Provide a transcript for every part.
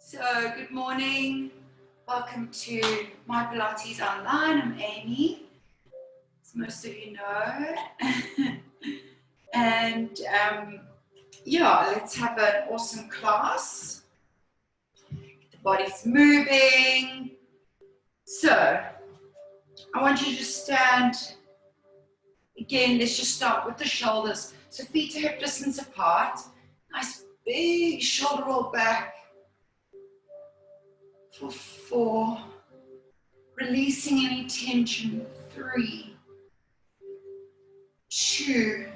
So, good morning. Welcome to My Pilates Online. I'm Amy, as most of you know. And yeah, let's have an awesome class. The body's moving. So, I want you to just stand. Again, let's just start with the shoulders. So, feet are hip distance apart. Nice big shoulder roll back. For 4, releasing any tension. 3, 2,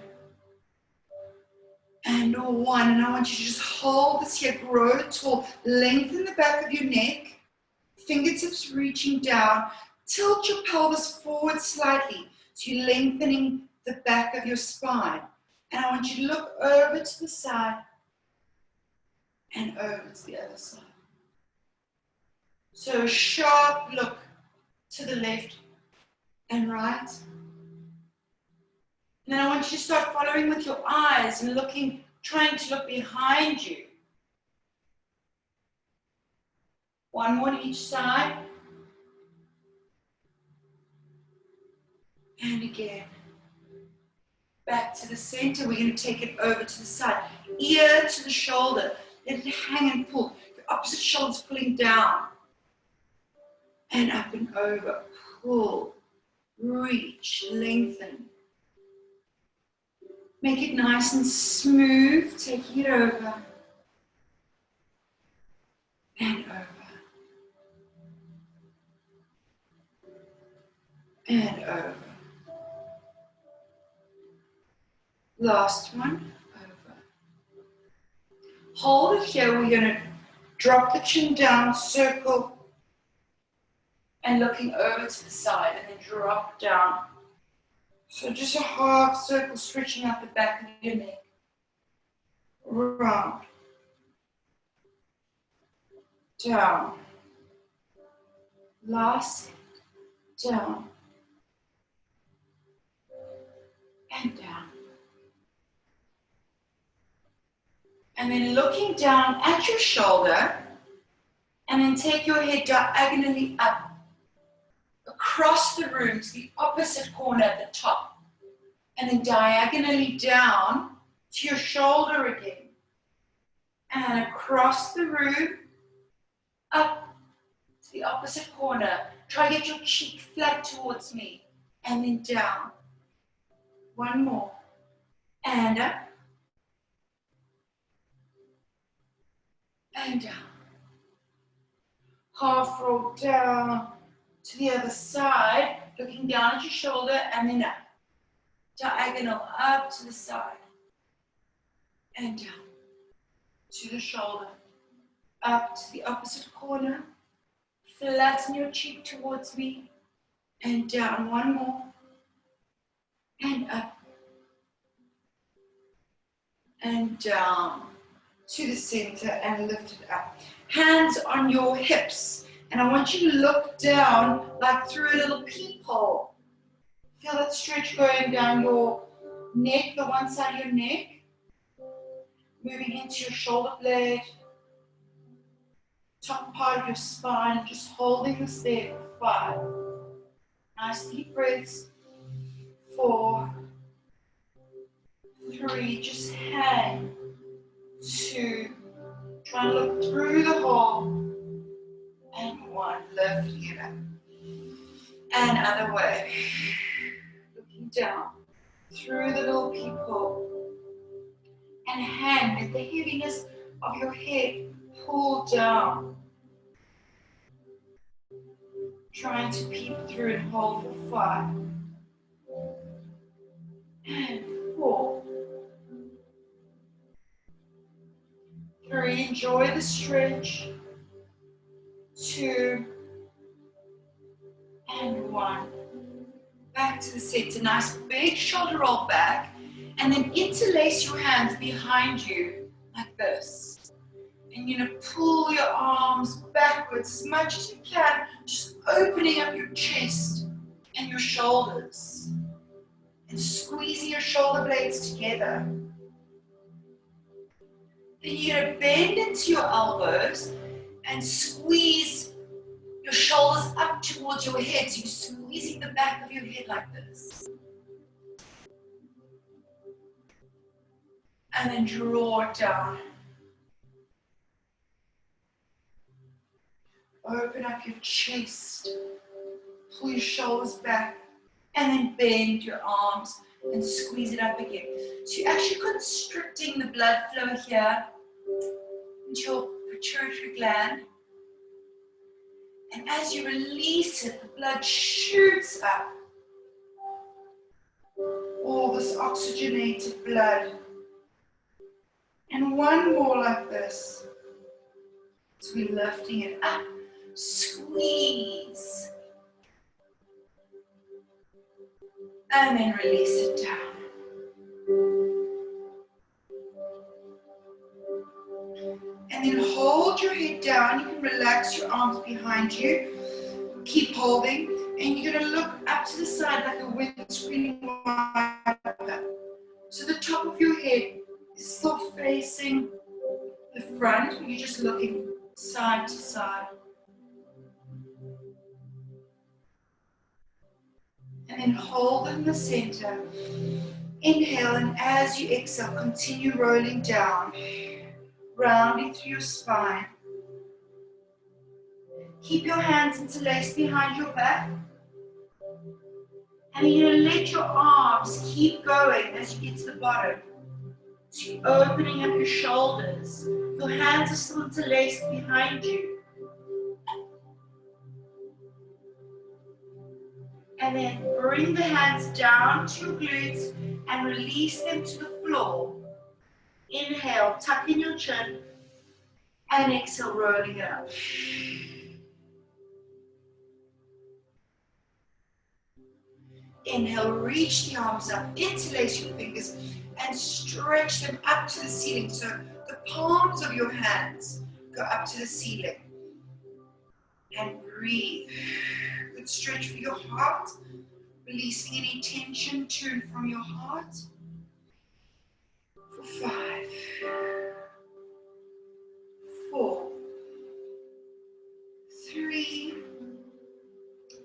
and 1. And I want you to just hold this here, grow tall, lengthen the back of your neck, fingertips reaching down, tilt your pelvis forward slightly, so you're lengthening the back of your spine. And I want you to look over to the side and over to the other side. So a sharp look to the left and right. And then I want you to start following with your eyes and looking, trying to look behind you. 1 more on each side. And again. Back to the center. We're going to take it over to the side. Ear to the shoulder. Let it hang and pull. The opposite shoulder's pulling down. And up and over. Pull. Reach. Lengthen. Make it nice and smooth. Taking it over. And over. And over. Last one. Over. Hold it here. We're going to drop the chin down, circle, and looking over to the side, and then drop down. So just a half circle, stretching out the back of your neck. Round. Down. Last. Down. And down. And then looking down at your shoulder, and then take your head diagonally up, across the room to the opposite corner at the top, and then diagonally down to your shoulder again, and across the room, up to the opposite corner. Try to get your cheek flat towards me, and then down. 1 more, and up, and down. Half roll down to the other side, looking down at your shoulder, and then up. Diagonal up to the side, and down to the shoulder, up to the opposite corner, flatten your cheek towards me, and down. 1 more, and up, and down to the center, and lift it up. Hands on your hips, and I want you to look down like through a little peephole. Feel that stretch going down your neck, the one side of your neck, moving into your shoulder blade, top part of your spine, just holding this there for 5. Nice deep breaths. 4, 3, just hang. 2, try and look through the hole. And 1, lift it up. And other way. Looking down through the little peephole. And hang. Let the heaviness of your head pull down. Trying to peep through and hold for 5. And 4. 3, enjoy the stretch. 2, and 1. Back to the center. Nice big shoulder roll back. And then interlace your hands behind you like this. And you're going to pull your arms backwards as much as you can. Just opening up your chest and your shoulders. And squeezing your shoulder blades together. Then you're going to bend into your elbows And squeeze your shoulders up towards your head. So you're squeezing the back of your head like this. And then draw it down. Open up your chest. Pull your shoulders back. And then bend your arms and squeeze it up again. So you're actually constricting the blood flow here into your pituitary gland. And as you release it, the blood shoots up. All this oxygenated blood. And one more like this. So we're lifting it up. Squeeze. And then release it down. And then hold your head down. You can relax your arms behind you. Keep holding. And you're going to look up to the side like a windscreen wiper. So the top of your head is still facing the front. You're just looking side to side. And then hold in the center. Inhale, and as you exhale, continue rolling down, rounding through your spine. Keep your hands interlaced behind your back. And you're going to let your arms keep going as you get to the bottom. So you're opening up your shoulders. Your hands are still interlaced behind you. And then bring the hands down to your glutes and release them to the floor. Inhale, tuck in your chin. And exhale, rolling it up. Inhale, reach the arms up, interlace your fingers, and stretch them up to the ceiling. So the palms of your hands go up to the ceiling. And breathe. Good stretch for your heart. Releasing any tension, turn from your heart. For 5, 4, 3,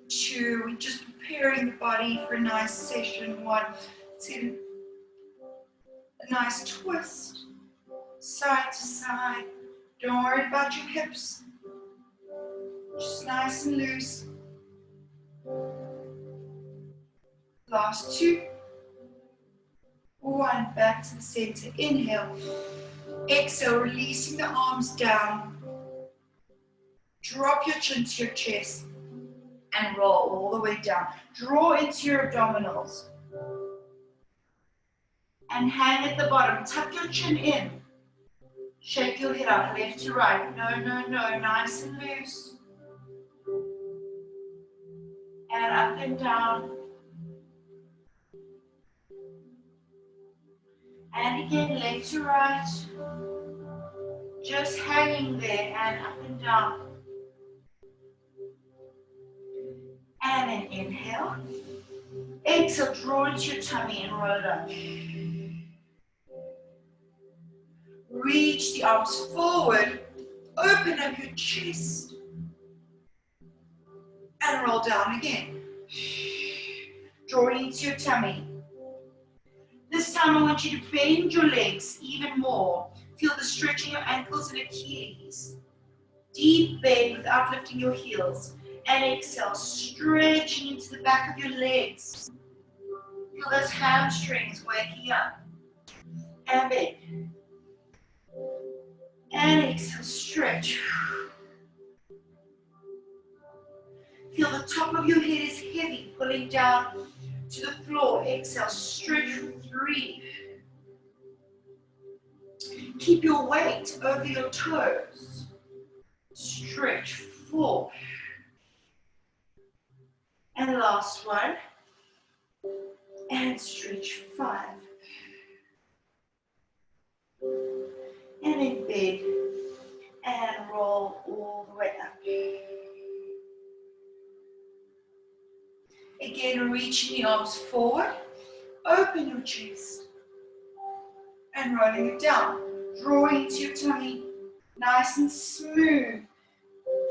2. We're just preparing the body for a nice session. 1, 2. A nice twist, side to side. Don't worry about your hips. Just nice and loose. Last 2. 1, back to the center. Inhale. Exhale, releasing the arms down. Drop your chin to your chest and roll all the way down. Draw into your abdominals. And hang at the bottom. Tuck your chin in. Shake your head out, left to right. No, no, no. Nice and loose. And up and down. And again, left to right. Just hanging there and up and down. And then inhale. Exhale, draw into your tummy and roll it up. Reach the arms forward. Open up your chest. And roll down again. Draw into your tummy. This time I want you to bend your legs even more. Feel the stretch in your ankles and Achilles. Deep bend without lifting your heels. And exhale, stretching into the back of your legs. Feel those hamstrings waking up. And bend. And exhale, stretch. Feel the top of your head is heavy, pulling down to the floor. Exhale, stretch for 3. Keep your weight over your toes. Stretch 4. And last one. And stretch 5. And then bend and roll all the way up. Again, reaching the arms forward. Open your chest. And rolling it down. Drawing into your tummy. Nice and smooth.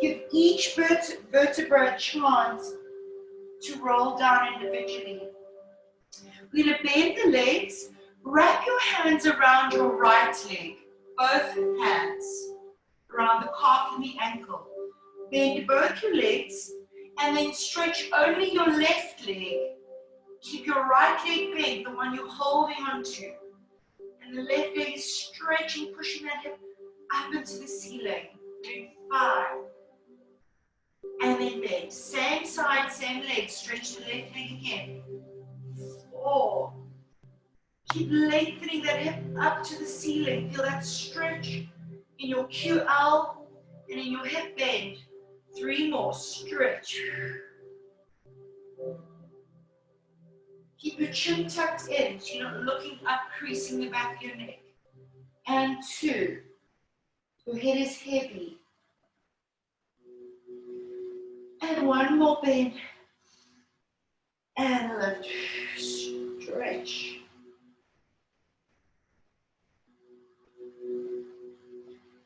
Give each vertebra a chance to roll down individually. We're going to bend the legs, wrap your hands around your right leg, both hands, around the calf and the ankle. Bend both your legs, and then stretch only your left leg. Keep your right leg bent, the one you're holding onto. And the left leg is stretching, pushing that hip up into the ceiling. Doing 5. And then bend. Same side, same leg. Stretch the left leg again. 4. Keep lengthening that hip up to the ceiling. Feel that stretch in your QL and in your hip bend. 3 more. Stretch. Keep your chin tucked in so you're not looking up, creasing the back of your neck. And 2. Your head is heavy. And 1 more bend. And lift. Stretch.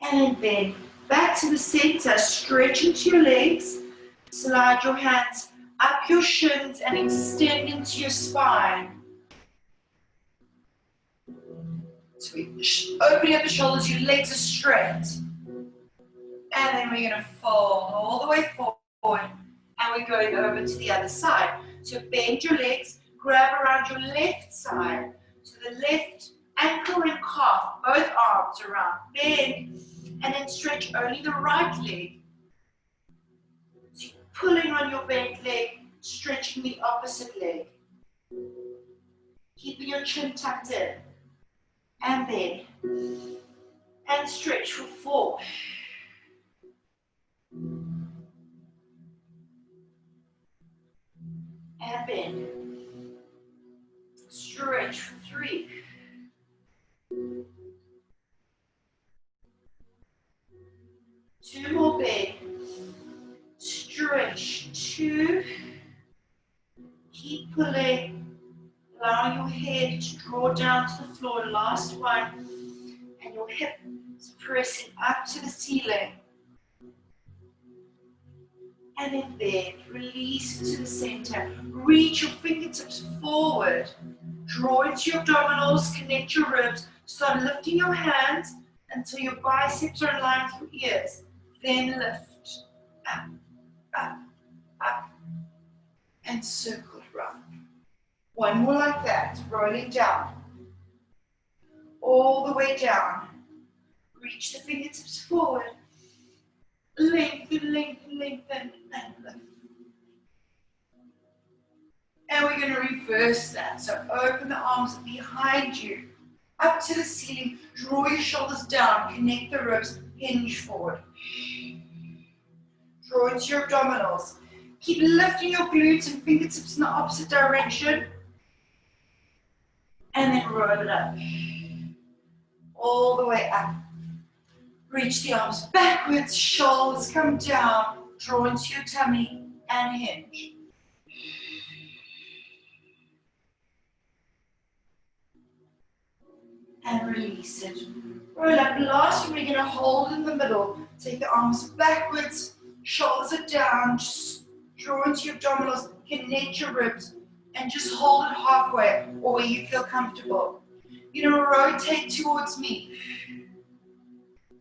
And bend. Back to the center. Stretch into your legs. Slide your hands up your shins and extend into your spine. So we open up the shoulders, your legs are straight. And then we're going to fold all the way forward. And we're going over to the other side. So bend your legs, grab around your left side. So the left ankle and calf, both arms around. Bend. And then stretch only the right leg. So you're pulling on your bent leg, stretching the opposite leg. Keeping your chin tucked in. And bend. And stretch for 4. And bend. Stretch for 3. Two more bend. Stretch. 2. Keep pulling. Allow your head to draw down to the floor. Last one. And your hip is pressing up to the ceiling. And then bend. Release to the center. Reach your fingertips forward. Draw into your abdominals. Connect your ribs. Start lifting your hands until your biceps are in line with your ears. Then lift. Up, up, up. And circle around. 1 more like that. Rolling down. All the way down. Reach the fingertips forward. Lengthen, lengthen, lengthen, and lift. And we're going to reverse that. So open the arms behind you, up to the ceiling. Draw your shoulders down. Connect the ribs. Hinge forward. Draw into your abdominals. Keep lifting your glutes and fingertips in the opposite direction. And then roll it up. All the way up. Reach the arms backwards, shoulders come down, draw into your tummy and hinge. And release it. Roll up. Last, we're going to hold in the middle. Take the arms backwards, shoulders are down, just draw into your abdominals, connect your ribs, and just hold it halfway or where you feel comfortable. You're going to rotate towards me.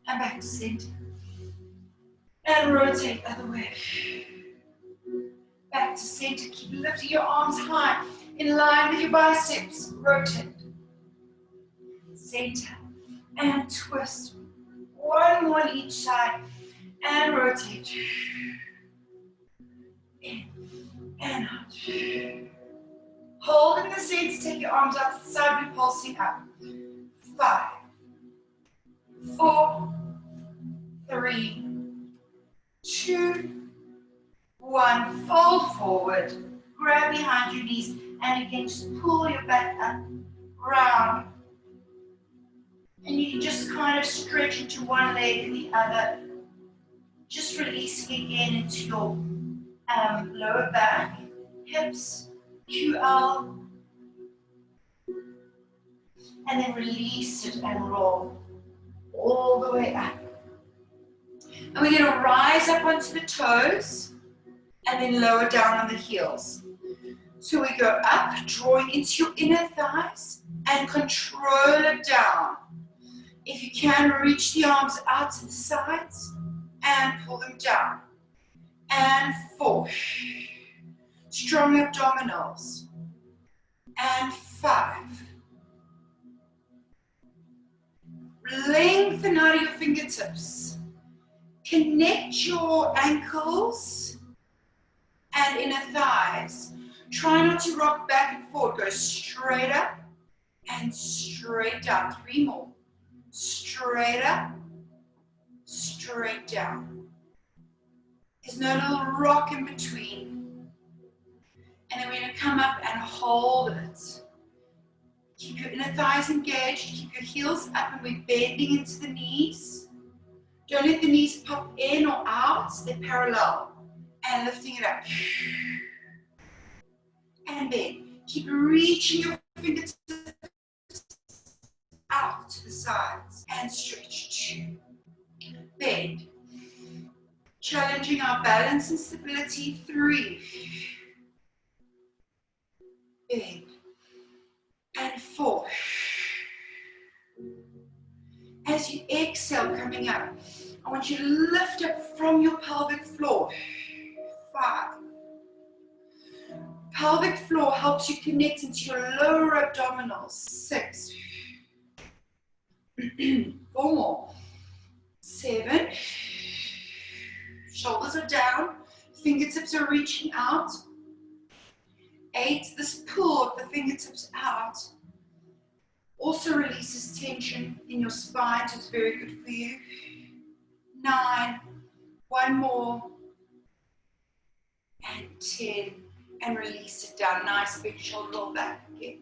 And back to center. And rotate the other way. Back to center. Keep lifting your arms high. In line with your biceps. Rotate. Center. And twist. 1 more on each side. And rotate. In. And out. Hold in the center. Take your arms out to the side. Repulsing up. 5. 4. 3, 2, 1. Fold forward. Grab behind your knees. And again, just pull your back up. Round. And you can just kind of stretch into one leg and the other. Just releasing again into your lower back. Hips. QL. And then release it and roll. All the way up. And we're going to rise up onto the toes and then lower down on the heels. So we go up, drawing into your inner thighs and control it down. If you can, reach the arms out to the sides and pull them down. And 4. Strong abdominals. And 5. Lengthen out of your fingertips. Connect your ankles and inner thighs. Try not to rock back and forth. Go straight up and straight down. 3 more. Straight up, straight down. There's no little rock in between. And then we're going to come up and hold it. Keep your inner thighs engaged. Keep your heels up and we're bending into the knees. Don't let the knees pop in or out. They're parallel. And lifting it up. And bend. Keep reaching your fingertips out to the sides. And stretch. Bend. Challenging our balance and stability. 3. Bend. And 4. As you exhale coming up, I want you to lift up from your pelvic floor. 5. Pelvic floor helps you connect into your lower abdominals. 6. 4 more. 7. Shoulders are down. Fingertips are reaching out. 8. This pull of the fingertips out also releases tension in your spine, so it's very good for you. 9. 1 more. And 10. And release it down. Nice big shoulder roll back again.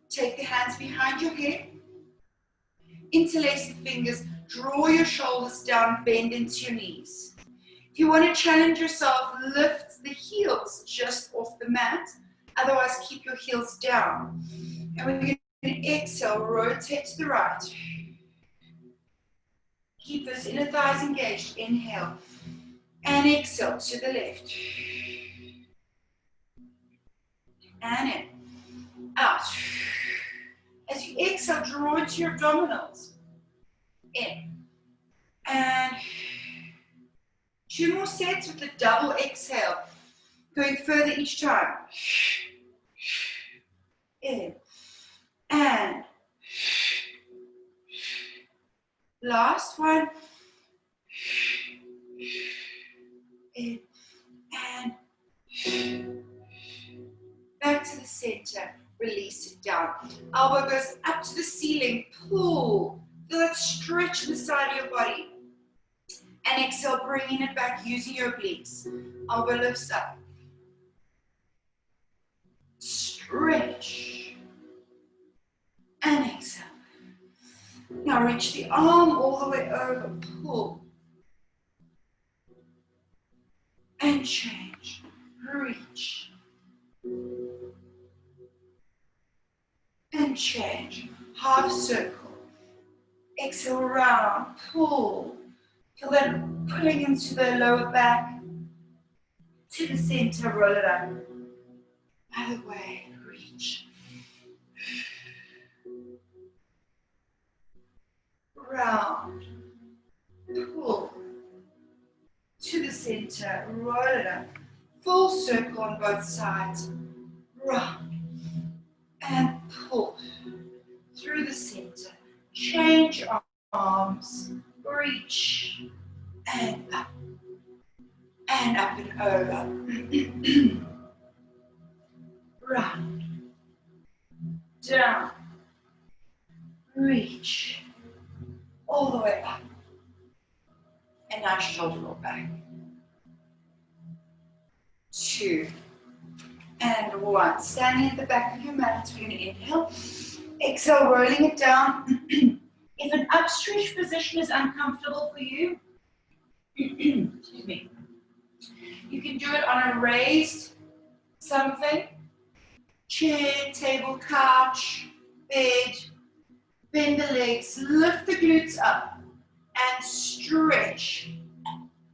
Take the hands behind your head. Interlace the fingers. Draw your shoulders down. Bend into your knees. If you want to challenge yourself, lift the heels just off the mat. Otherwise, keep your heels down. And we're going to exhale. Rotate to the right. Keep those inner thighs engaged. Inhale. And exhale to the left. And in. Out. As you exhale, draw into your abdominals. In. And 2 more sets with the double exhale. Going further each time. In. And. Last one. In. And. Back to the center, release it down. Elbow goes up to the ceiling, pull. Feel that stretch the side of your body. And exhale, bringing it back using your obliques. Elbow lifts up. Stretch. And exhale. Now reach the arm all the way over, pull. And change, reach. And change, half circle, exhale round, pull, feel that pulling into the lower back, to the center, roll it up, other way, reach, round, pull, to the center, roll it up, full circle on both sides, round, and pull through the center. Change arms, reach, and up and over. Round, down, reach, all the way up. And now shoulder roll back. 2. And 1. Standing at the back of your mat, we're going to inhale. Exhale, rolling it down. If an upstretch position is uncomfortable for you, excuse me, you can do it on a raised something, chair, table, couch, bed. Bend the legs, lift the glutes up, and stretch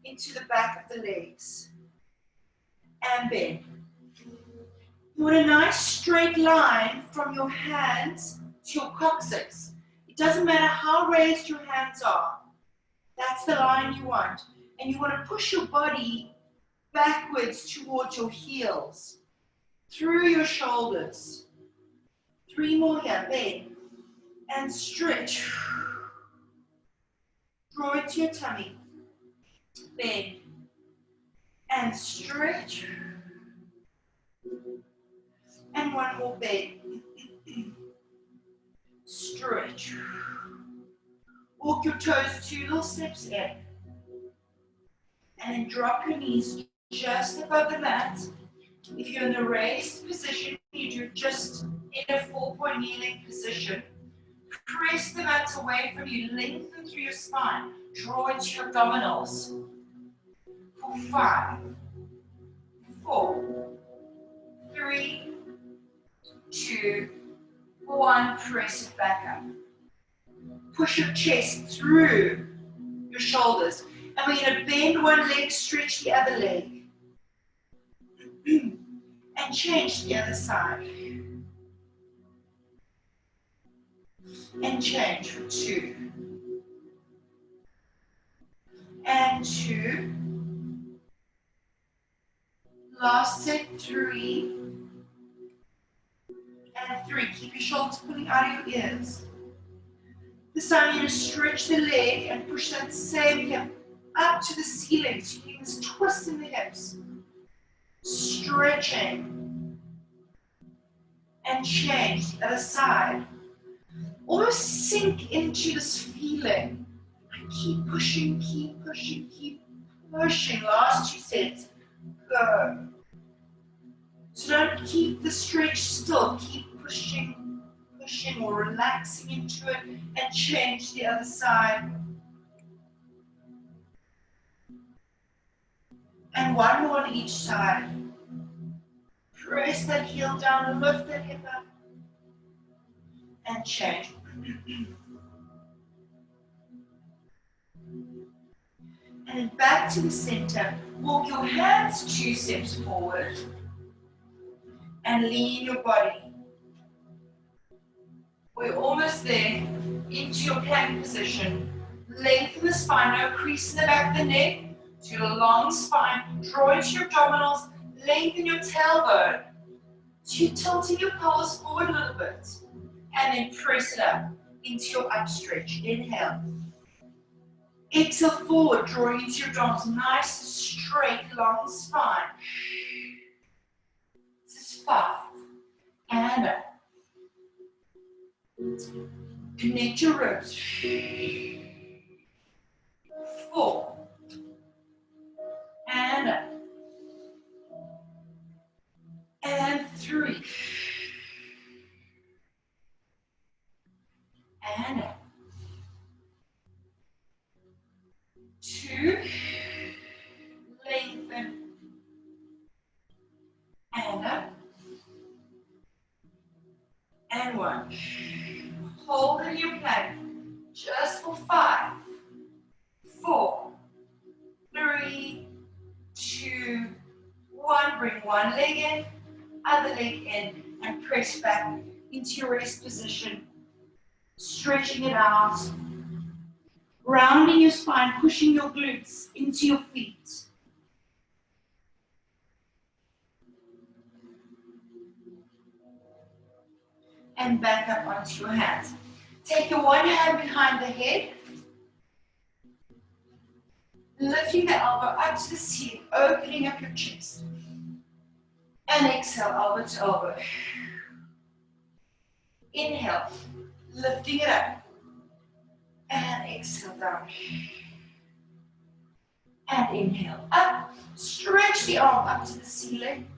into the back of the legs. And bend. You want a nice straight line from your hands to your coccyx. It doesn't matter how raised your hands are. That's the line you want. And you want to push your body backwards towards your heels, through your shoulders. 3 more here. Bend and stretch. Draw it to your tummy. Bend and stretch. And 1 more. Bend. Stretch. Walk your toes 2 little steps in. And then drop your knees just above the mat. If you're in the raised position, you do just in a 4-point kneeling position. Press the mat away from you, lengthen through your spine. Draw into your abdominals. For 5, 4, 3, 2, 1. Press it back up. Push your chest through your shoulders. And we're going to bend one leg, stretch the other leg. And change the other side. And change for 2. And 2. Last set, 3. And 3. Keep your shoulders pulling out of your ears. This time you're going to stretch the leg and push that same hip up to the ceiling. So you get this twist in the hips. Stretching. And change the other side. Almost sink into this feeling. And keep pushing, keep pushing, keep pushing. Last 2 sets. Go. So don't keep the stretch still. Keep pushing, pushing, or relaxing into it and change the other side. And 1 more on each side. Press that heel down, lift that hip up, and change. And then back to the center. Walk your hands 2 steps forward and lean your body. We're almost there into your plank position. Lengthen the spine, no crease in the back of the neck. To your long spine, draw into your abdominals, lengthen your tailbone. So you're tilting your pelvis forward a little bit. And then press it up into your upstretch. Inhale. Exhale forward, drawing into your abdominals. Nice, straight, long spine. This is 5. And up. Connect your ribs. 4. And up. And 3. And up. 2. Lengthen. And up. And 1. Hold in your plank. Just for 5, 4, 3, 2, 1. Bring one leg in, other leg in, and press back into your rest position. Stretching it out. Rounding your spine, pushing your glutes into your feet. And back up onto your hands. Take your one hand behind the head. Lifting the elbow up to the ceiling, opening up your chest. And exhale, elbow to elbow. Inhale, lifting it up. And exhale down. And inhale up. Stretch the arm up to the ceiling.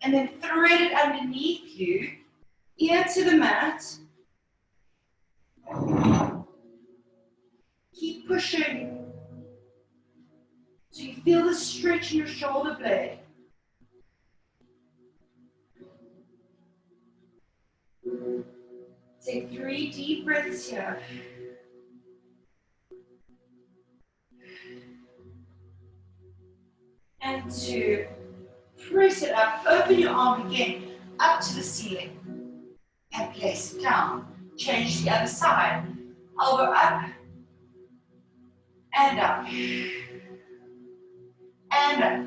And then thread it underneath you, ear to the mat. Keep pushing. So you feel the stretch in your shoulder blade. Take 3 deep breaths here. And 2. Press it up. Open your arm again up to the ceiling. And place it down. Change the other side. Elbow up. And up. And up.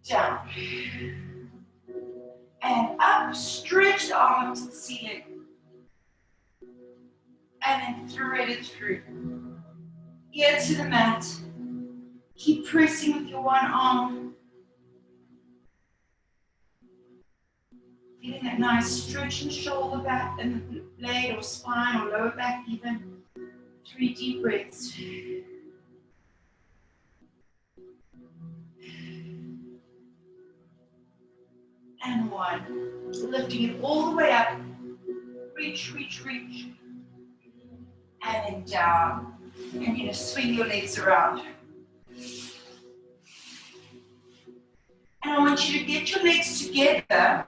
Down. And up. Stretch the arm up to the ceiling. And then thread it through. Ear to the mat. Keep pressing with your one arm. Feeling that nice stretch in shoulder back and the blade or spine or lower back even. 3 deep breaths. And 1. Lifting it all the way up. Reach, reach, reach. And then down. And you're going to swing your legs around. And I want you to get your legs together.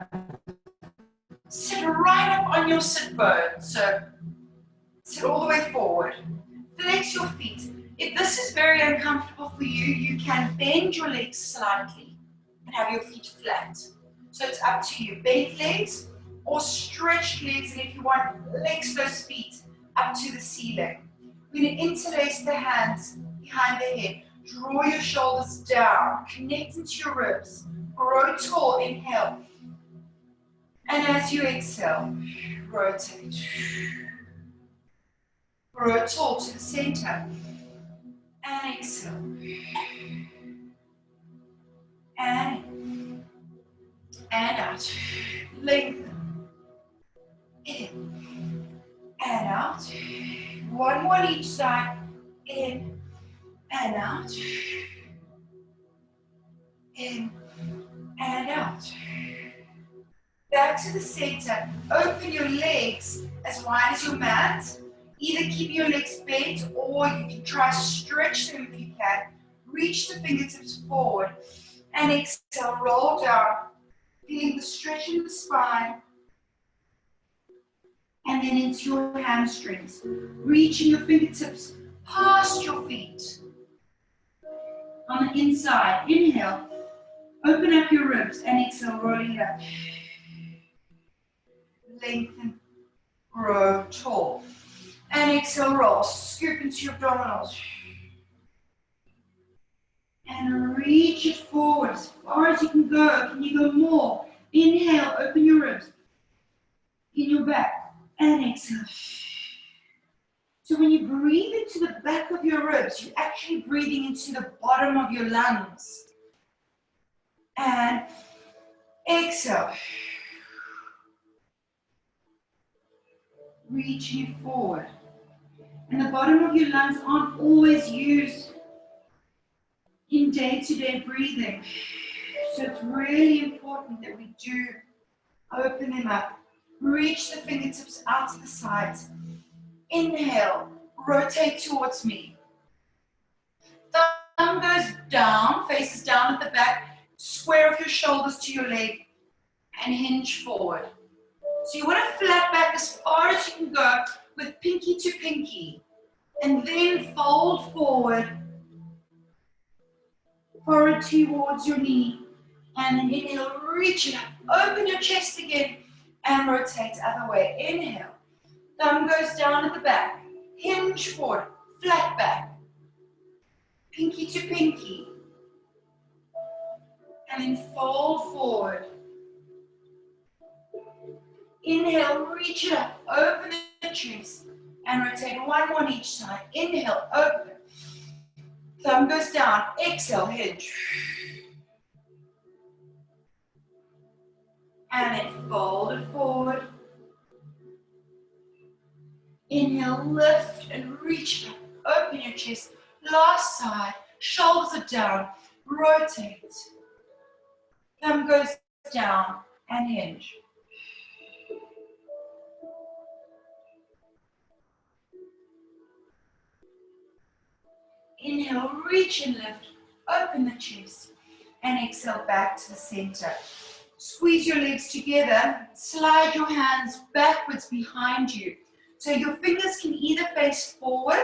Sit right up on your sit bone. So sit all the way forward. Flex your feet. If this is very uncomfortable for you, you can bend your legs slightly and have your feet flat. So it's up to you. Bent legs or stretched legs. And if you want, flex those feet up to the ceiling. We're going to interlace the hands behind the head. Draw your shoulders down. Connect into your ribs. Grow tall. Inhale. And as you exhale, rotate. Grow tall to the center. And exhale. And in. And out. Lengthen. In. And out. One more on each side. In. And out. In. And out. Back to the center. Open your legs as wide as your mat. Either keep your legs bent or you can try to stretch them if you can. Reach the fingertips forward. And exhale, roll down. Feeling the stretch in the spine. And then into your hamstrings. Reaching your fingertips past your feet. On the inside, inhale. Open up your ribs and exhale, rolling it up. Lengthen, grow tall. And exhale, roll. Scoop into your abdominals. And reach it forward as far as you can go. Can you go more? Inhale, open your ribs. In your back. And exhale. So when you breathe into the back of your ribs, you're actually breathing into the bottom of your lungs. And exhale. Reaching it forward. And the bottom of your lungs aren't always used in day-to-day breathing. So it's really important that we do open them up. Reach the fingertips out to the sides. Inhale, rotate towards me. Thumb goes down, faces down at the back. Square off your shoulders to your leg and hinge forward. So you want to flat back as far as you can go with pinky to pinky. And then fold forward, forehead towards your knee. And then inhale, reach it up. Open your chest again and rotate the other way. Inhale. Thumb goes down at the back. Hinge forward, flat back. Pinky to pinky. And then fold forward. Inhale, reach it up, open the chest, and rotate one more on each side. Inhale, open. Thumb goes down, exhale, hinge. And then fold it forward. Inhale, lift and reach up, open your chest. Last side, shoulders are down, rotate. Thumb goes down and hinge. Inhale, reach and lift, open the chest, and exhale back to the center. Squeeze your legs together, slide your hands backwards behind you. So your fingers can either face forward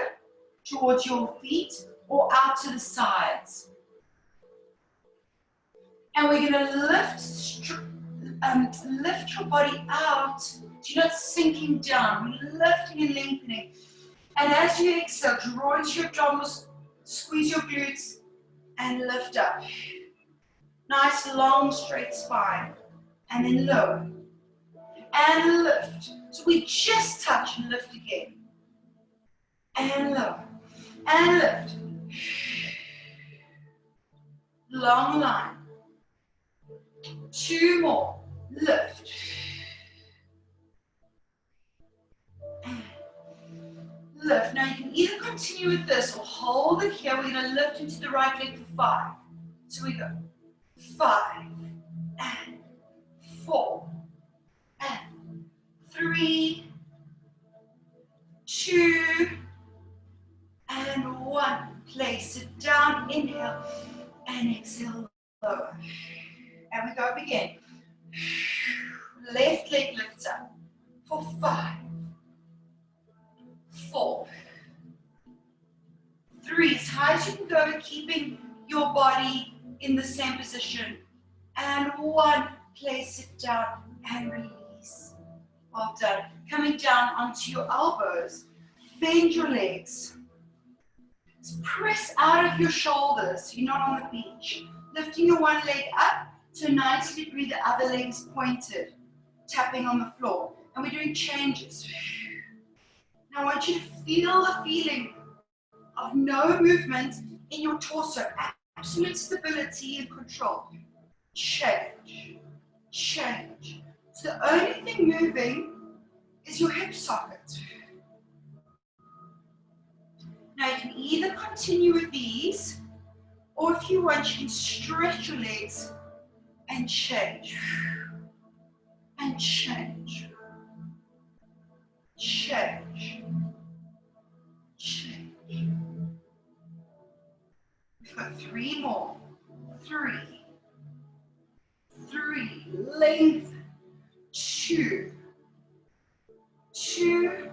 towards your feet or out to the sides. And we're going to lift your body out. So you're not sinking down. We're lifting and lengthening. And as you exhale, draw into your abdominals, squeeze your glutes, and lift up. Nice, long, straight spine. And then lower. And lift. So we just touch and lift again. And lower. And lift. Long line. 2 more. Lift. And lift. Now you can either continue with this or hold it here. We're going to lift into the right leg for 5. So we go 5 and 4 and 3, 2 and 1. Place it down. Inhale and exhale. Lower. And we go up again. Left leg lifts up for 5, 4, 3. As high as you can go, keeping your body in the same position. And 1. Place it down and release. Well done. Coming down onto your elbows. Bend your legs. Press out of your shoulders. You're not on the beach. Lifting your one leg up to a 90 degree, the other leg is pointed, tapping on the floor. And we're doing changes. Now I want you to feel the feeling of no movement in your torso, absolute stability and control. Change, change. So the only thing moving is your hip socket. Now you can either continue with these, or if you want, you can stretch your legs and change. And change. Change. Change. We've got 3 more. 3. 3. Length. 2. 2.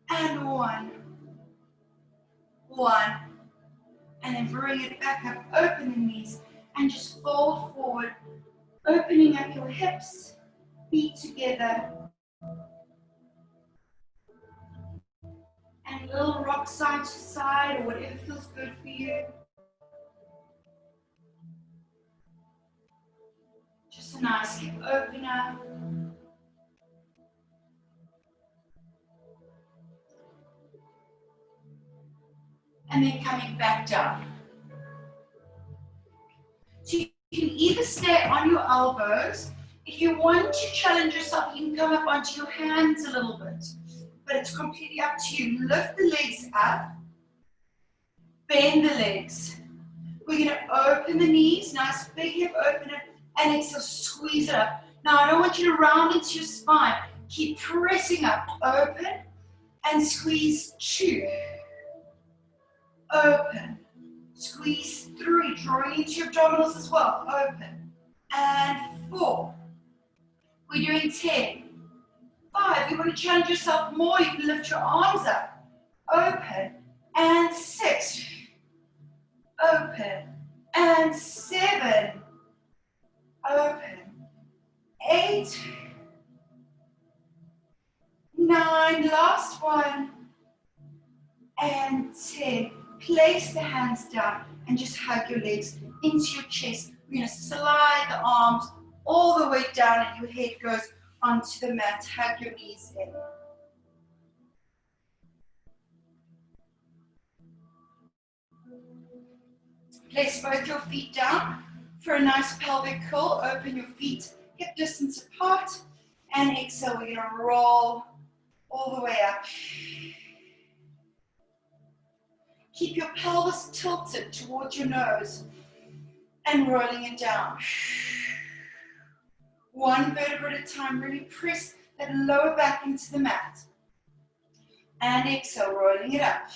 And 1. 1. And then bring it back up. Open the knees. And just fold forward. Opening up your hips. Feet together. And a little rock side to side, or whatever feels good for you. Just a nice hip opener. And then coming back down. So you can either stay on your elbows. If you want to challenge yourself, you can come up onto your hands a little bit. But it's completely up to you. Lift the legs up. Bend the legs. We're going to open the knees. Nice big hip opener. And exhale, squeeze it up. Now I don't want you to round into your spine. Keep pressing up. Open and squeeze 2. Open. Squeeze 3. Drawing into your abdominals as well. Open. And 4. We're doing 10. 5. You want to challenge yourself more, you can lift your arms up. Open. And 6. Open. And 7. Open. 8. 9. Last one. And 10. Place the hands down and just hug your legs into your chest. We're going to slide the arms all the way down and your head goes onto the mat. Hug your knees in. Place both your feet down for a nice pelvic curl. Open your feet hip distance apart. And exhale, we're going to roll all the way up. Keep your pelvis tilted towards your nose and rolling it down. One vertebra at a time. Really press that lower back into the mat. And exhale, rolling it up.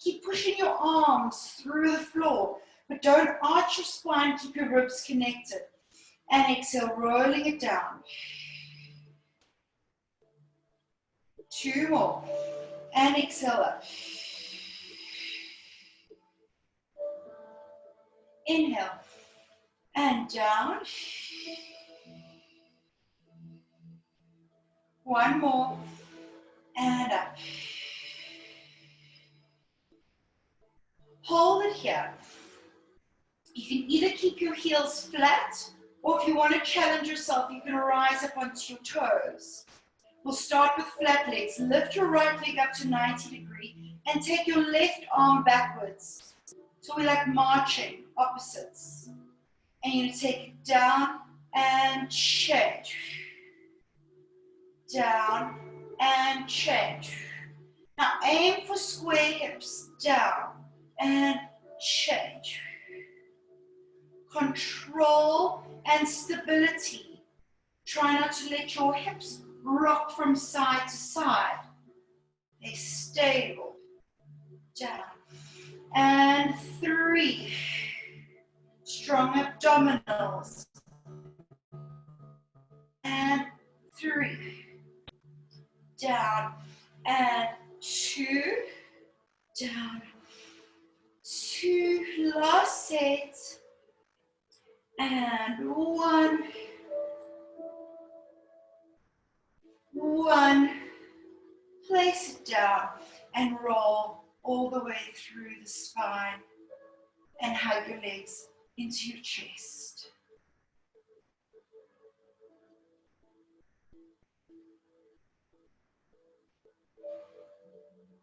Keep pushing your arms through the floor, but don't arch your spine. Keep your ribs connected. And exhale, rolling it down. 2 more. And exhale up. Inhale. And down. 1 more. And up. Hold it here. You can either keep your heels flat, or if you want to challenge yourself, you can rise up onto your toes. We'll start with flat legs. Lift your right leg up to 90 degrees and take your left arm backwards. So we're like marching opposites. And you're going to take it down and change. Down and change. Now aim for square hips. Down and change. Control and stability. Try not to let your hips rock from side to side. They're stable. Down. And 3. Strong abdominals. And 3. Down. And 2. Down. 2. Last set. And 1. 1. Place it down and roll all the way through the spine and hug your legs into your chest.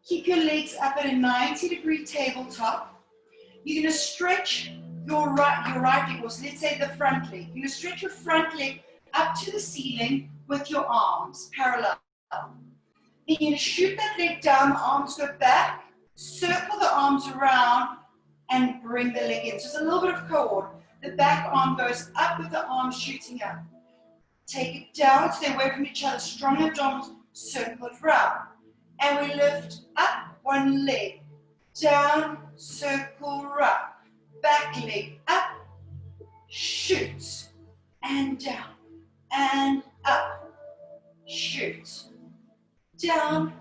Keep your legs up at a 90-degree tabletop. You're going to stretch your right leg, or so let's say the front leg. You're going to stretch your front leg up to the ceiling with your arms parallel. Then you're going to shoot that leg down, the arms go back, circle the arms around, and bring the leg in. So it's a little bit of cord. The back arm goes up with the arm shooting up. Take it down, stay away from each other, strong abdominals, circle it round. And we lift up one leg, down, circle round. Back leg up, shoot, and down, and up, shoot, down,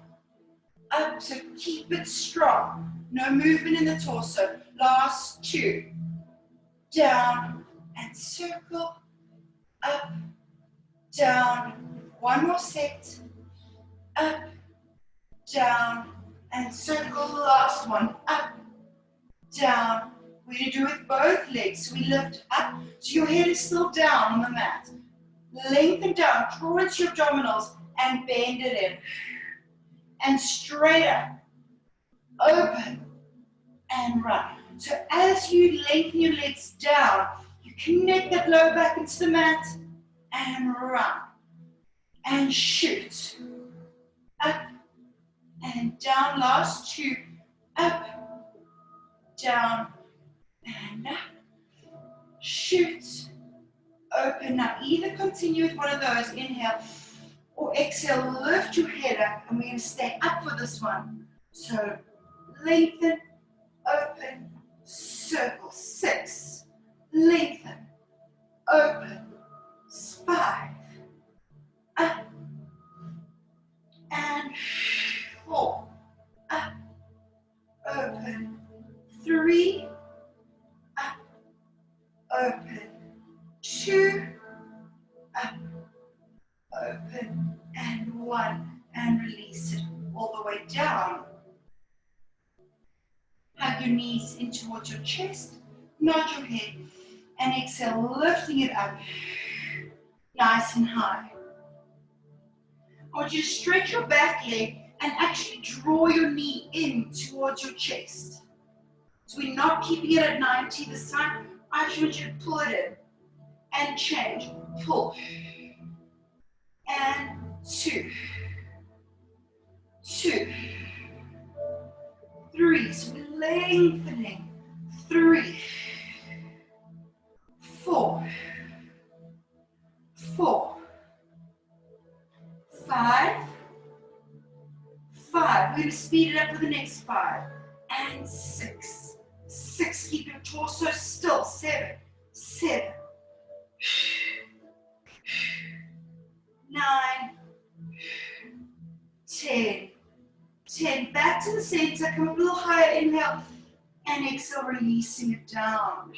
up. So keep it strong. No movement in the torso. Last 2. Down and circle, up, down. 1 more set. Up, down, and circle. Last one. Up, down. We're going to do it with both legs. So we lift up, so your head is still down on the mat. Lengthen down, draw into your abdominals, and bend it in. And straight up, open, and run. So as you lengthen your legs down, you connect that lower back into the mat, and run. And shoot. Up, and down. Last 2. Up, down, and up. Shoot. Open. Now either continue with one of those, inhale, or exhale, lift your head up, and we're going to stay up for this one. So lengthen, open, circle. 6. Lengthen, open, 5. Up, and 4. Up, open, 3. Up, open, 2. Up, open, and 1. And release it all the way down. Hug your knees in towards your chest, nod your head, and exhale, lifting it up, nice and high. I want you to stretch your back leg and actually draw your knee in towards your chest. So we're not keeping it at 90 this time. I actually want you to pull it in and change. Pull. And 2. 2. 3. So we're lengthening. 3. 4. 4. 5. 5. We're going to speed it up for the next 5. And 6. 6. Keep your torso still. 7. 7. 9. 10. 10. 10. Back to the center. Come up a little higher. Inhale. And exhale, releasing it down.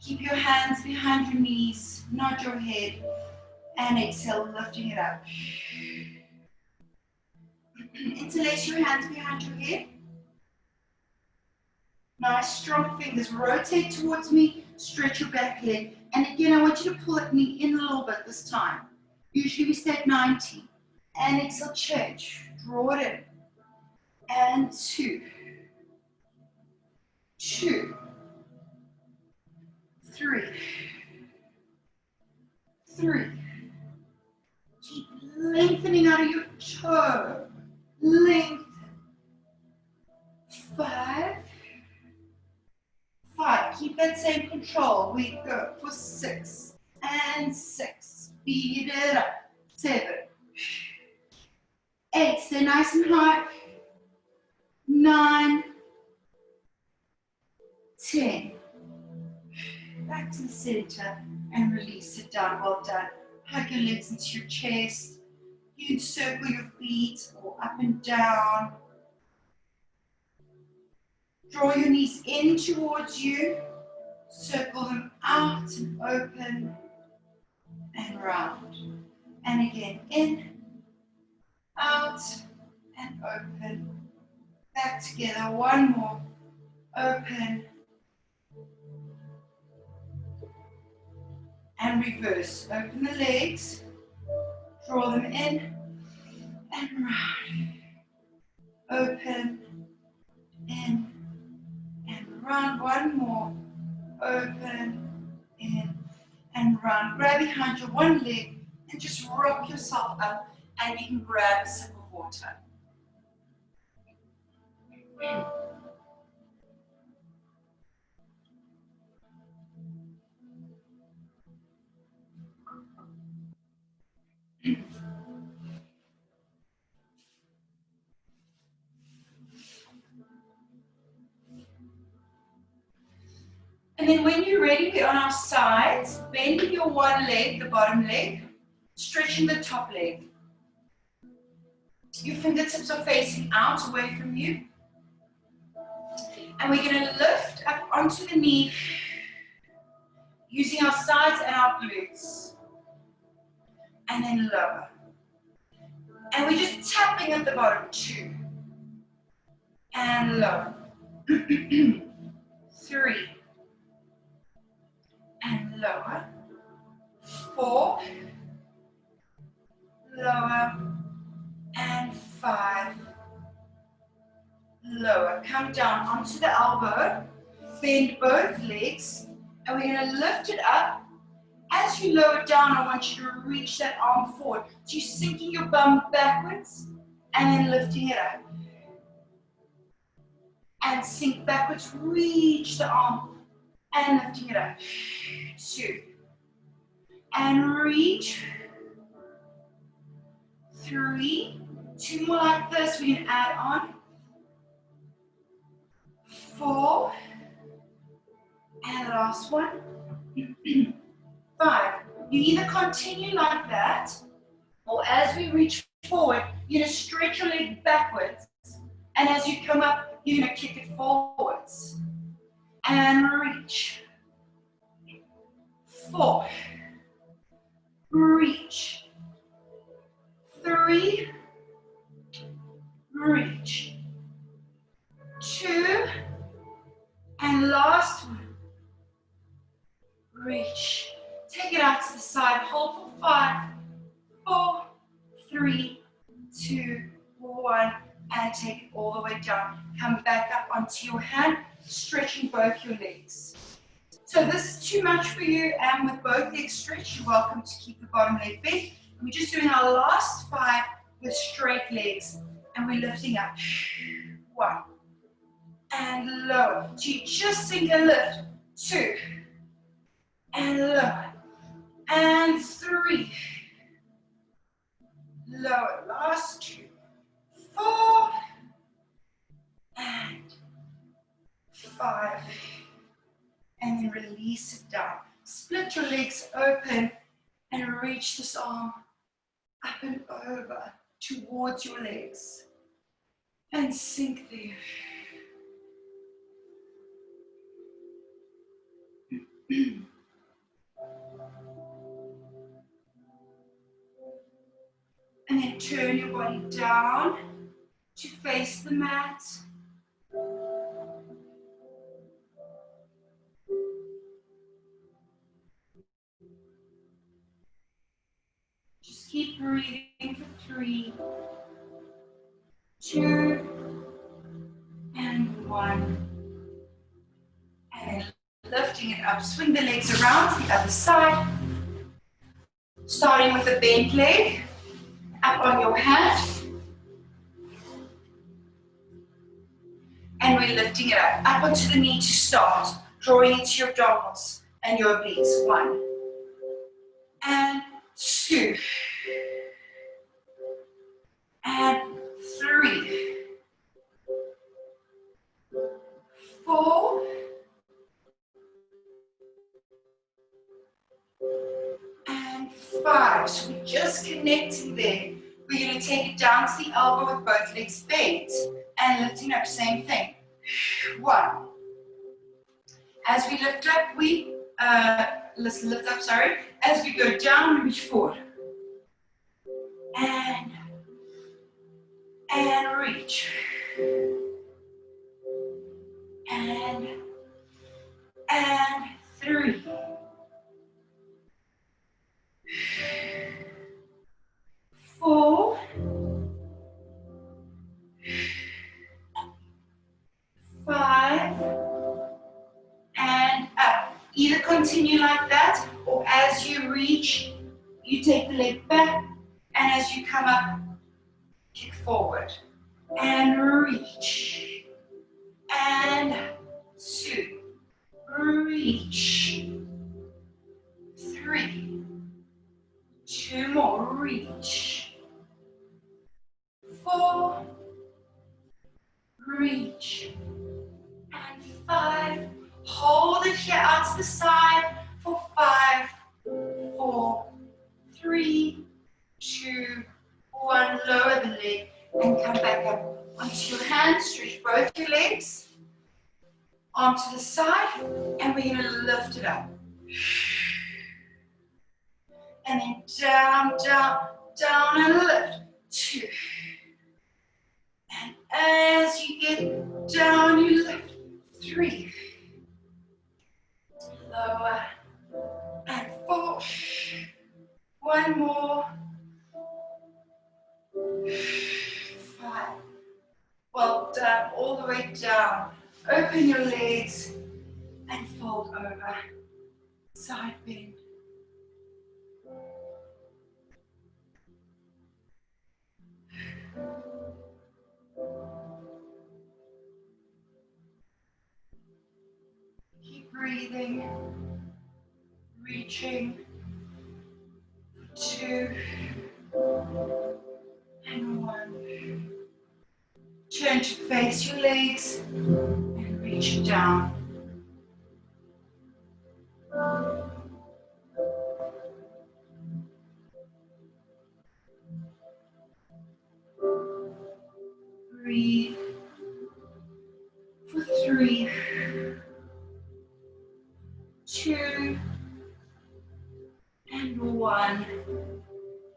Keep your hands behind your knees. Nod your head. And exhale, lifting it up. Interlace your hands behind your head. Nice, strong fingers. Rotate towards me. Stretch your back leg. And again, I want you to pull that knee in a little bit this time. Usually we stay at 90. And exhale, change. Draw it in. And 2. 2. 3. 3. Keep lengthening out of your toe. Lengthen. 5. 5. Keep that same control. We go for 6. And 6. Speed it up. 7. 8. Stay nice and high. 9. 10. Back to the center and release it down. Well done. Hug your legs into your chest. You can circle your feet or up and down. Draw your knees in towards you. Circle them out and open and round. And again, in, out, and open. Back together. One more. Open. And reverse. Open the legs. Draw them in and round. Open, in, and round. One more. Open, in, and round. Grab behind your one leg and just rock yourself up, and you can grab a sip of water. And then when you're ready, we're on our sides, bending your one leg, the bottom leg, stretching the top leg. Your fingertips are facing out away from you. And we're going to lift up onto the knee, using our sides and our glutes. And then lower. And we're just tapping at the bottom. 2. And lower. 3. And lower. 4. Lower. And 5. Lower. Come down onto the elbow. Bend both legs. And we're going to lift it up. As you lower down, I want you to reach that arm forward. So you're sinking your bum backwards and then lifting it up. And sink backwards, reach the arm and lifting it up. 2. And reach. 3. 2 more like this, we can add on. 4. And last one. 5. You either continue like that, or as we reach forward, you're going to stretch your leg backwards, and as you come up, you're going to kick it forwards. And reach. 4. Reach. 3. Reach. 2. And last one. Reach. Take it out to the side. Hold for 5, 4, 3, 2, 1. And take it all the way down. Come back up onto your hand, stretching both your legs. So this is too much for you, and with both legs stretched, you're welcome to keep the bottom leg bent. We're just doing our last 5 with straight legs, and we're lifting up. 1. And lower. So you just sink and lift. 2. And lower. And 3. Lower. Last 2. 4. And 5. And then release it down. Split your legs open And reach this arm up and over towards your legs. And sink there. And then turn your body down to face the mat. Just keep breathing for 3, 2, and 1. And then lifting it up. Swing the legs around to the other side. Starting with a bent leg. Up on your hands. And we're lifting it up onto the knee to start, drawing into your abdominals and your obliques. 1 and 2 and 3, 4 and 5. So we're just connecting there. We're going to take it down to the elbow with both legs bent and lifting up, same thing. 1. As we lift up, let's lift up, sorry. As we go down, reach forward. And reach. And 3. 4. 5. And up. Either continue like that, or as you reach, you take the leg back, and as you come up, kick forward. And reach. And 2. Reach. 3. 2 more. Reach. 4. Reach. And 5. Hold it here out to the side for 5, 4, 3, 2, 1. Lower the leg and come back up onto your hands. Stretch both your legs onto the side, and we're going to lift it up. And then down, down, down, and lift. 2. And as you get down, you lift. 3. Lower. And 4. 1 more. 5. Well done. All the way down. Open your legs and fold over. Side bend. Keep breathing. Reaching. 2 and 1. Turn to face your legs and reach down. Breathe for 3, 2 and 1.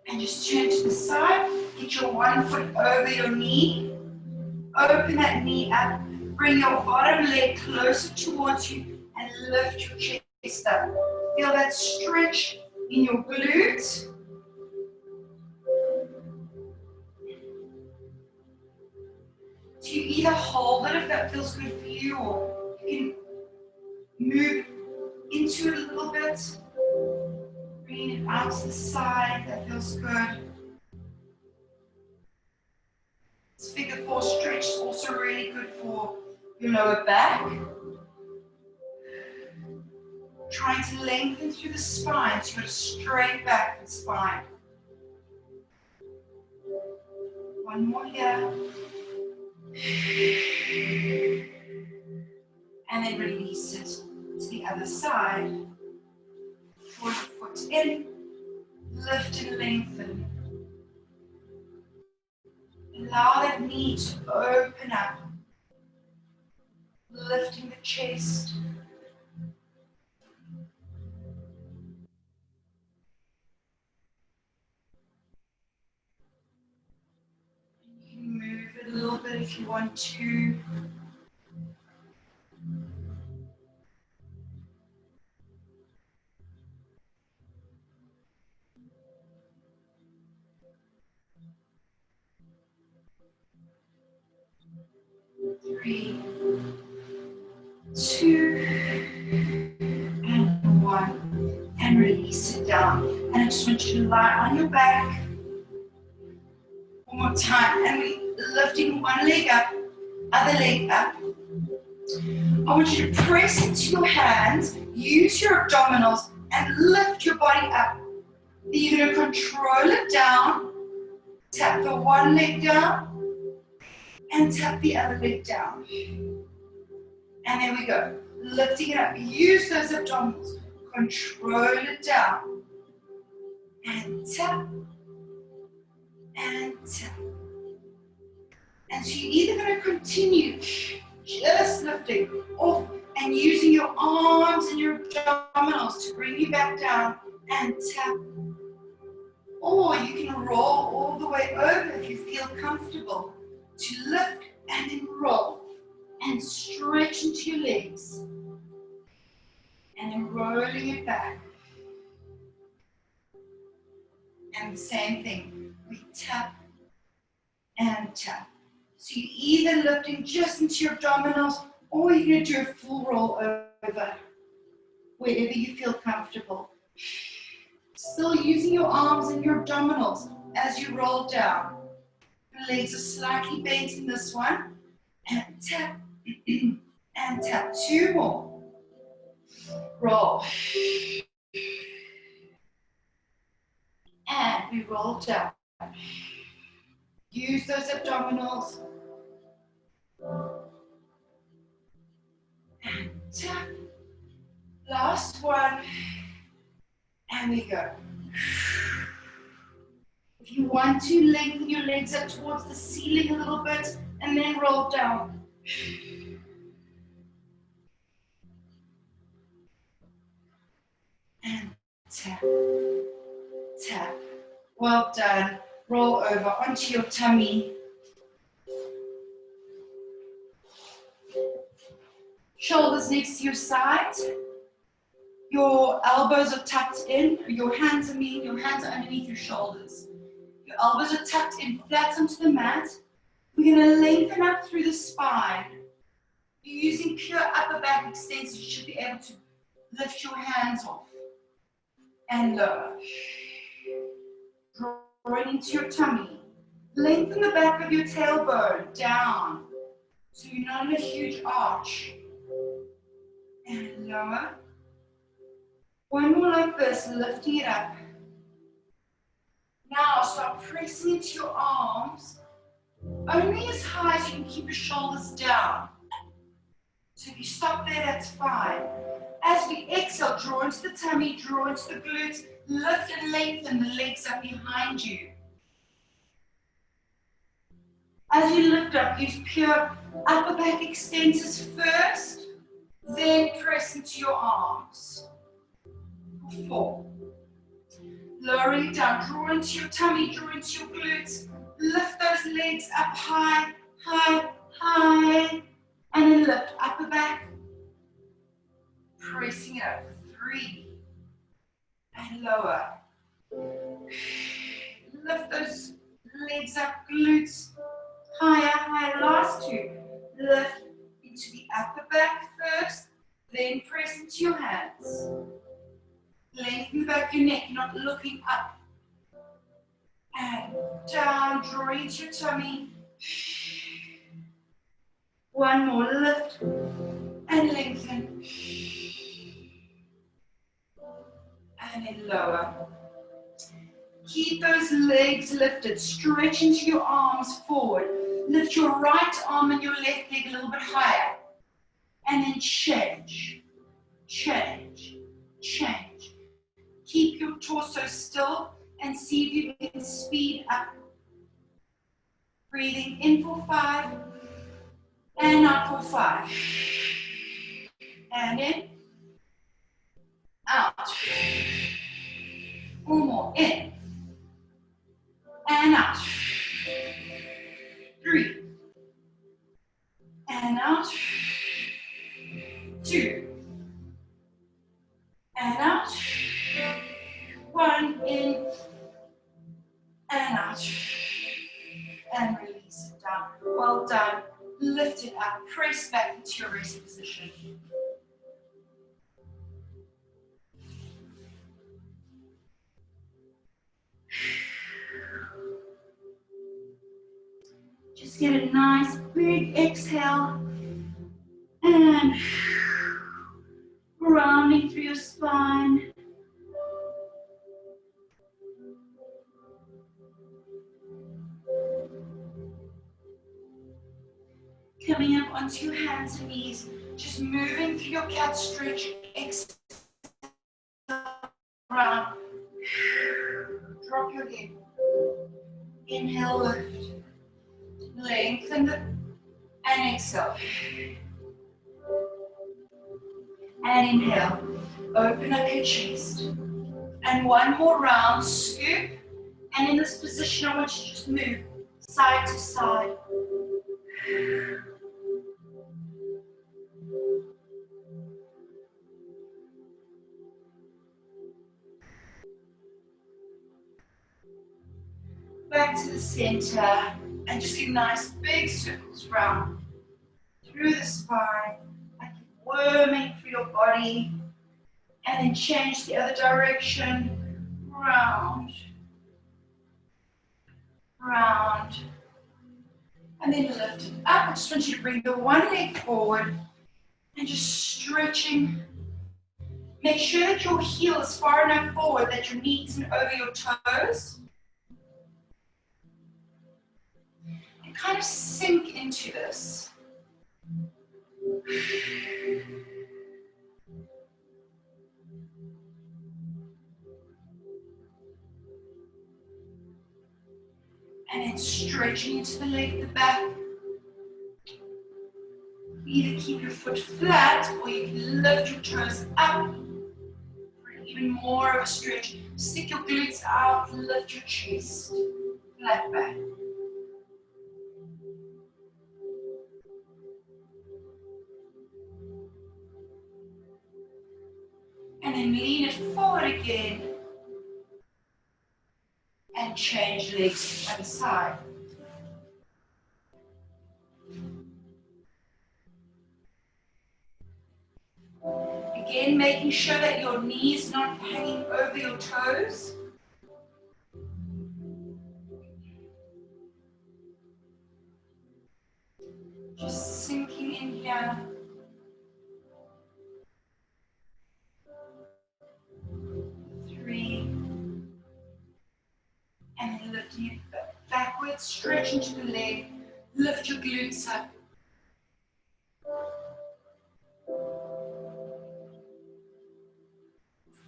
And just turn to the side. Get your 1 foot over your knee. Open that knee up. Bring your bottom leg closer towards you and lift your chest up. Feel that stretch in your glutes. So you either hold it if that feels good for you, or you can move into it a little bit. Bring it out to the side, that feels good. This figure 4 stretch is also really good for your lower back. Trying to lengthen through the spine, so you've got a straight back and spine. 1 more here. And then release it to the other side. Pull your foot in Lift and lengthen. Allow that knee to open up. Lifting the chest. You can move it a little bit if you want to. Three, two, and one. And release it down. And I just want you to lie on your back. One more time. And we're lifting one leg up, other leg up. I want you to press into your hands, use your abdominals, and lift your body up. Then you're going to control it down. Tap the one leg down, and tap the other leg down. And there we go. Lifting it up. Use those abdominals. Control it down. And tap. And tap. And so you're either going to continue just lifting off and using your arms and your abdominals to bring you back down and tap. Or you can roll all the way over if you feel comfortable to lift and then roll and stretch into your legs and then rolling it back. And the same thing, we tap and tap. So you're either lifting just into your abdominals or you're going to do a full roll over, wherever you feel comfortable. Still using your arms and your abdominals as you roll down. The legs are slightly bent in this one. And tap, and tap. Two more. Roll. And we roll down. Use those abdominals. And tap. Last one. And we go. If you want to, lengthen your legs up towards the ceiling a little bit and then roll down. And tap, tap. Well done. Roll over onto your tummy. Shoulders next to your sides. Your elbows are tucked in. Your hands are underneath your shoulders. Your elbows are tucked in, flat onto the mat. We're going to lengthen up through the spine. You're using pure upper back extensors. You should be able to lift your hands off and lower. Drawing into your tummy. Lengthen the back of your tailbone down so you're not in a huge arch. And lower. One more like this, lifting it up. Now start pressing into your arms, only as high as you can keep your shoulders down. So if you stop there, that's fine. As we exhale, draw into the tummy, draw into the glutes, lift and lengthen the legs up behind you. As you lift up, use pure upper back extensors first, then press into your arms. 4. Lowering it down, draw into your tummy, draw into your glutes, lift those legs up high, high, high, and then lift upper back, pressing it up. 3, and lower. Lift those legs up, glutes, higher, higher. Last 2, lift into the upper back first, then press into your hands. Lengthen the back of your neck, not looking up. And down, draw into your tummy. One more, lift and lengthen. And then lower. Keep those legs lifted, stretch into your arms forward. Lift your right arm and your left leg a little bit higher. And then change, change, change. Keep your torso still and see if you can speed up. Breathing in for 5 and out for 5. And in, out. 4 more. In and out. 3 and out. 2 and out. 1 in and out. And release it down. Well done. Lift it up. Press back into your rest position. Just get a nice big exhale. And rounding through your spine. Coming up onto your hands and knees, just moving through your cat stretch. Exhale, round. Drop your head. Inhale, lift. Lengthen it and exhale. And inhale. Open up your chest. And one more round, scoop. And in this position, I want you to just move side to side. Back to the center, and just do nice big circles round through the spine, like you're worming through your body, and then change the other direction, round, round, and then lift it up. I just want you to bring the one leg forward and just stretching. Make sure that your heel is far enough forward that your knee isn't over your toes. And kind of sink into this. And then stretching into the leg at the back. Either keep your foot flat or you can lift your toes up for even more of a stretch. Stick your glutes out, lift your chest, flat back. And then lean it forward again and change legs to the other side. Again, making sure that your knees not hanging over your toes. Just sinking in here. Three. And then lifting it backwards, stretch into the leg, lift your glutes up.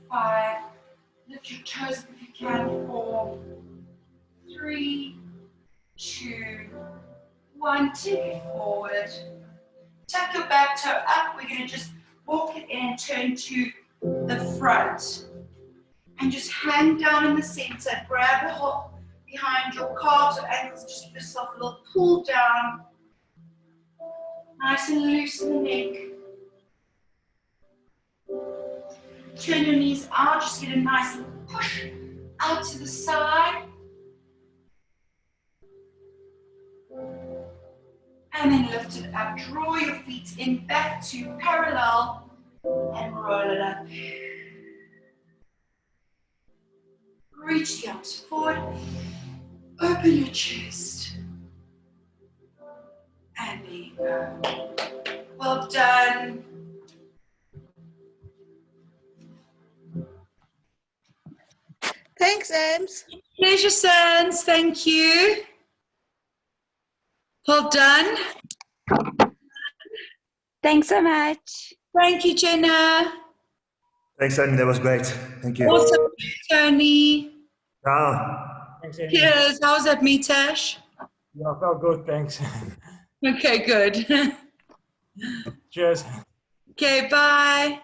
5, lift your toes up if you can. 4, 3, 2, 1, take it forward. Tuck your back toe up. We're going to just walk it in and turn to the front. And just hang down in the center. Grab the hole behind your calves or ankles. Just give yourself a little pull down. Nice and loose in the neck. Turn your knees out. Just get a nice little push out to the side. And then lift it up. Draw your feet in back to parallel and roll it up. Reach the arms forward. Open your chest. And there you go. Well done. Thanks, Ems. Pleasure, Sans. Thank you. Well done. Thanks so much. Thank you, Jenna. Thanks, Amy. That was great. Thank you. Awesome, Tony. Ciao. Thanks, Amy. Cheers. How's that, Mitesh? Yeah, felt good. Thanks. Okay, good. Cheers. Okay, bye.